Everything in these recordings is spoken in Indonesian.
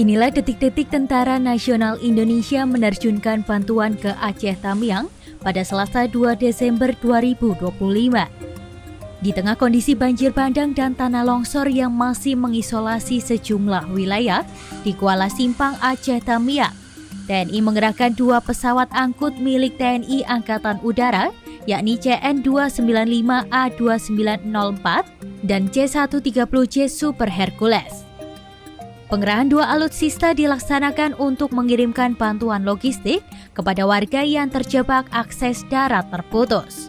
Inilah detik-detik Tentara Nasional Indonesia menerjunkan bantuan ke Aceh Tamiang pada Selasa 2 Desember 2025. Di tengah kondisi banjir bandang dan tanah longsor yang masih mengisolasi sejumlah wilayah di Kuala Simpang, Aceh Tamiang, TNI mengerahkan 2 pesawat angkut milik TNI Angkatan Udara, yakni CN-295A2904 dan C-130J Super Hercules. Pengerahan 2 alutsista dilaksanakan untuk mengirimkan bantuan logistik kepada warga yang terjebak akses darat terputus.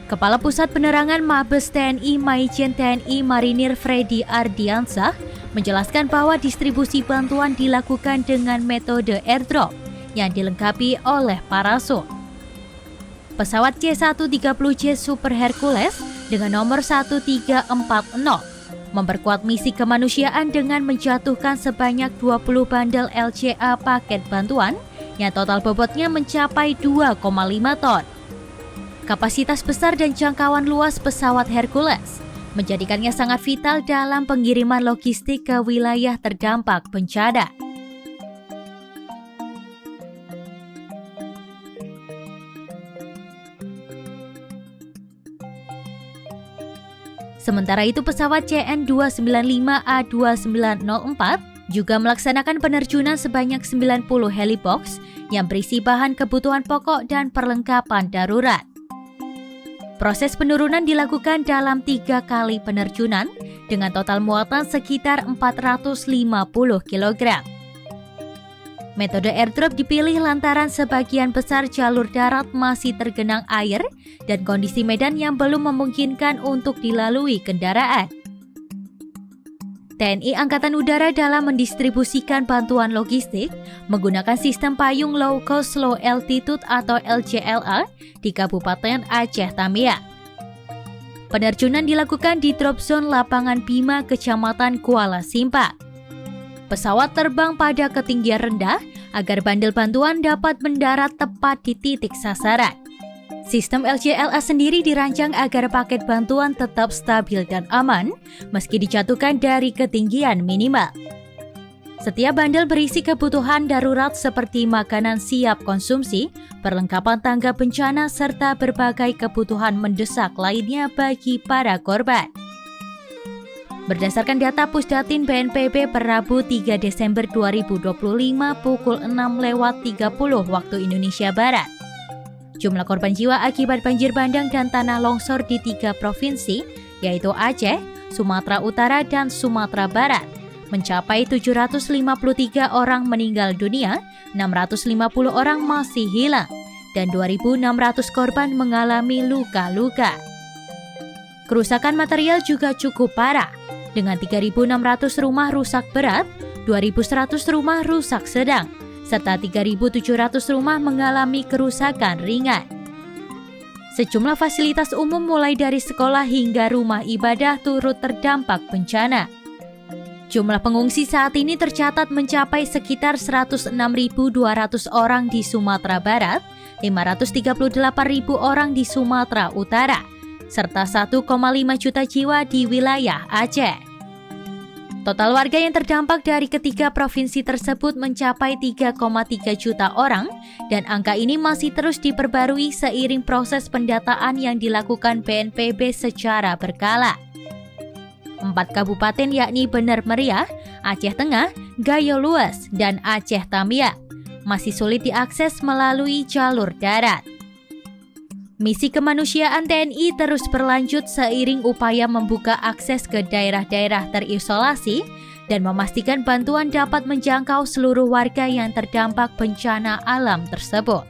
Kepala Pusat Penerangan Mabes TNI Maijen TNI Marinir Freddy Ardiansah menjelaskan bahwa distribusi bantuan dilakukan dengan metode airdrop yang dilengkapi oleh parasut. Pesawat C-130J Super Hercules dengan nomor 1340 memperkuat misi kemanusiaan dengan menjatuhkan sebanyak 20 bandel LCA paket bantuan yang total bobotnya mencapai 2,5 ton. Kapasitas besar dan jangkauan luas pesawat Hercules menjadikannya sangat vital dalam pengiriman logistik ke wilayah terdampak bencana. Sementara itu pesawat CN-295A2904 juga melaksanakan penerjunan sebanyak 90 helibox yang berisi bahan kebutuhan pokok dan perlengkapan darurat. Proses penurunan dilakukan dalam 3 kali penerjunan dengan total muatan sekitar 450 kg. Metode airdrop dipilih lantaran sebagian besar jalur darat masih tergenang air dan kondisi medan yang belum memungkinkan untuk dilalui kendaraan. TNI Angkatan Udara dalam mendistribusikan bantuan logistik menggunakan sistem payung Low Cost Low Altitude atau LCLA di Kabupaten Aceh Tamiang. Penerjunan dilakukan di drop zone lapangan Bima, Kecamatan Kuala Simpang. Pesawat terbang pada ketinggian rendah agar bandel bantuan dapat mendarat tepat di titik sasaran. Sistem LCLA sendiri dirancang agar paket bantuan tetap stabil dan aman meski dijatuhkan dari ketinggian minimal. Setiap bandel berisi kebutuhan darurat seperti makanan siap konsumsi, perlengkapan tangga bencana, serta berbagai kebutuhan mendesak lainnya bagi para korban. Berdasarkan data Pusdatin BNPB per Rabu 3 Desember 2025 pukul 6.30 waktu Indonesia Barat, jumlah korban jiwa akibat banjir bandang dan tanah longsor di 3 provinsi, yaitu Aceh, Sumatera Utara, dan Sumatera Barat, mencapai 753 orang meninggal dunia, 650 orang masih hilang, dan 2.600 korban mengalami luka-luka. Kerusakan material juga cukup parah, dengan 3.600 rumah rusak berat, 2.100 rumah rusak sedang, serta 3.700 rumah mengalami kerusakan ringan. Sejumlah fasilitas umum mulai dari sekolah hingga rumah ibadah turut terdampak bencana. Jumlah pengungsi saat ini tercatat mencapai sekitar 106.200 orang di Sumatera Barat, 538.000 orang di Sumatera Utara, serta 1,5 juta jiwa di wilayah Aceh. Total warga yang terdampak dari ketiga provinsi tersebut mencapai 3,3 juta orang dan angka ini masih terus diperbarui seiring proses pendataan yang dilakukan BNPB secara berkala. 4 kabupaten yakni Bener Meriah, Aceh Tengah, Gayo Luas, dan Aceh Tamiang masih sulit diakses melalui jalur darat. Misi kemanusiaan TNI terus berlanjut seiring upaya membuka akses ke daerah-daerah terisolasi dan memastikan bantuan dapat menjangkau seluruh warga yang terdampak bencana alam tersebut.